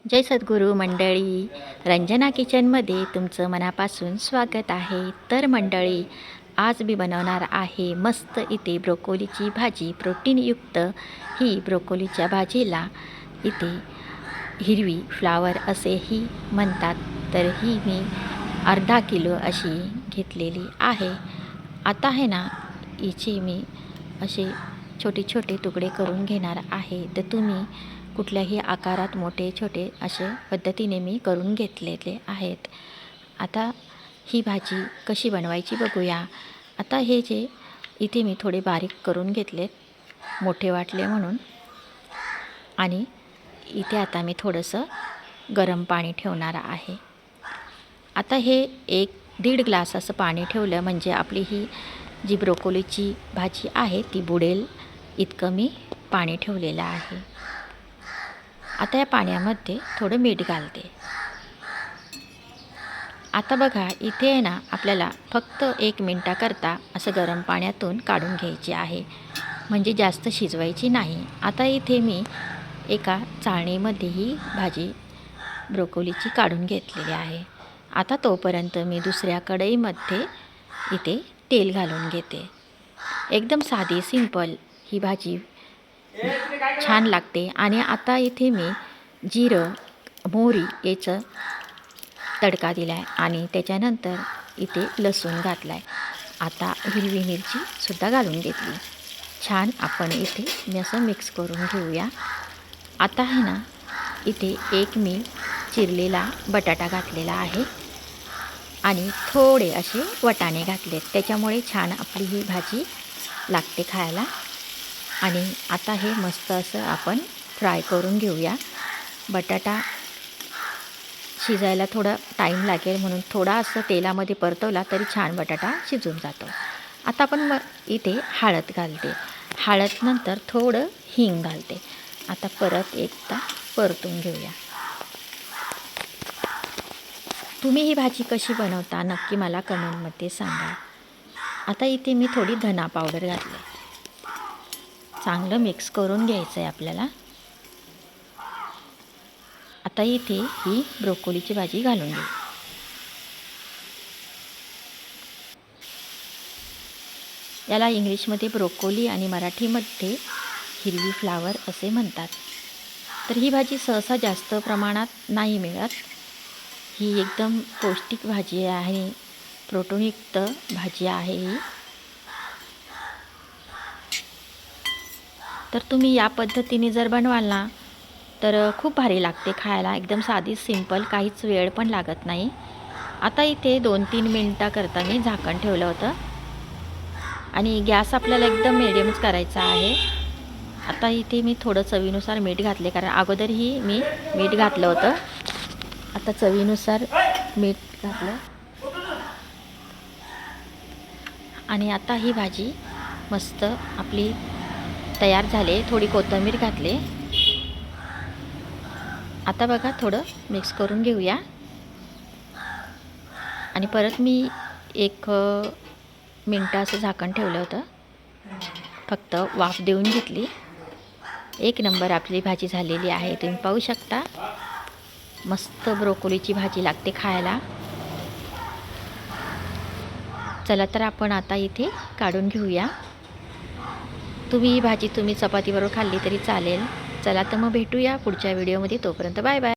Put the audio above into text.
जय सद्गुरू मंडळी, रंजना किचनमध्ये तुमचं मनापासून स्वागत आहे। तर मंडळी, आज मी बनवणार आहे मस्त इथे ब्रोकोलीची भाजी, प्रोटीनयुक्त ही ब्रोकोलीच्या भाजीला इथे हिरवी फ्लावर असेही म्हणतात। तर ही मी अर्धा किलो अशी घेतलेली आहे। आता आहे ना, हिचे मी असे छोटे छोटे तुकडे करून घेणार आहे। तर तुम्ही कुठल्याही आकारात मोठे छोटे असे पद्धतीने मी करून घेतलेले आहेत। आता ही भाजी कशी बनवायची बघूया। आता हे जे इथे मी थोडे बारीक करून घेतलेत, मोठे वाटले म्हणून, आणि इथे आता मी थोडंसं गरम पाणी ठेवणार आहे। आता हे 1-1.5 ग्लास असं पाणी ठेवलं म्हणजे आपली ही जी ब्रोकोलीची भाजी आहे ती बुडेल इतकं मी पाणी ठेवलेलं आहे। आता या पाण्यामध्ये थोडं मीठ घालते। आता बघा, इथे आहे ना, आपल्याला फक्त 1 मिनिटाकरता असं गरम पाण्यातून काढून घ्यायची आहे, म्हणजे जास्त शिजवायची नाही। आता इथे मी एका चाळणीमध्ये ही भाजी ब्रोकोलीची काढून घेतलेली आहे। आता तोपर्यंत मी दुसऱ्या कढईमध्ये इथे तेल घालून घेते। एकदम साधी सिंपल ही भाजी छान लागते। आणि आता इथे मी जिरं, मोहरी याचं तडका दिला आहे आणि त्याच्यानंतर इथे लसूण घातला आहे। आता हिरवी मिरचीसुद्धा घालून घेतली। छान आपण इथे मी असं मिक्स करून घेऊया। आता आहे ना, इथे एक मी चिरलेला बटाटा घातलेला आहे आणि थोडे असे वाटाणे घातलेत, त्याच्यामुळे छान आपली ही भाजी लागते खायला। आणि आता हे मस्त असं आपण फ्राय करून घेऊया। बटाटा शिजायला थोडा टाईम लागेल, म्हणून थोडा असं तेलामध्ये परतवला तरी छान बटाटा शिजून जातो। आता आपण इथे हळद घालते, हळद नंतर थोडं हिंग घालते। आता परत एकदा परतून घेऊया। तुम्ही ही भाजी कशी बनवता नक्की मला कमेंटमध्ये सांगा। आता इथे मी थोडी धना पावडर घातली, चांगलं मिक्स करून घ्यायचं आहे आपल्याला। आता इथे ही ब्रोकोलीची भाजी घालून घेऊ। याला इंग्लिशमध्ये ब्रोकोली आणि मराठीमध्ये हिरवी फ्लावर असे म्हणतात। तर ही भाजी सहसा जास्त प्रमाणात नाही मिळत। ही एकदम पौष्टिक भाजी आहे, प्रोटीनयुक्त भाजी आहे ही। तर तुम्ही या पद्धतीने जर बनवाल ना, तर खूप भारी लागते खायला। एकदम साधी सिंपल, काहीच वेळ पण लागत नाही। आता इथे 2-3 मिनिटाकरता मी झाकण ठेवलं होतं आणि गॅस आपल्याला एकदम मिडियमच करायचा आहे। आता इथे मी थोडं चवीनुसार मीठ घातले, कारण अगोदरही मी मीठ घातलं होतं। आता चवीनुसार मीठ घातलं आणि आता ही भाजी मस्त आपली तयार झाले। थोडी कोथिंबीर घातले। आता बघा, थोडं मिक्स करून घेऊया आणि परत मी 1 मिनटं असं झाकण ठेवलं होतं, फक्त वाफ देऊन घेतली। 1 नंबर आपली भाजी झालेली आहे, तुम्ही पाहू शकता। मस्त ब्रोकोलीची भाजी लागते खायला। चला तर आपण आता इथे काढून घेऊया। तुम्ही ही भाजी चपातीबरोबर खाल्ली तरी चालेल। चला तर मग भेटूया पुढच्या व्हिडिओमध्ये, तोपर्यंत बाय बाय।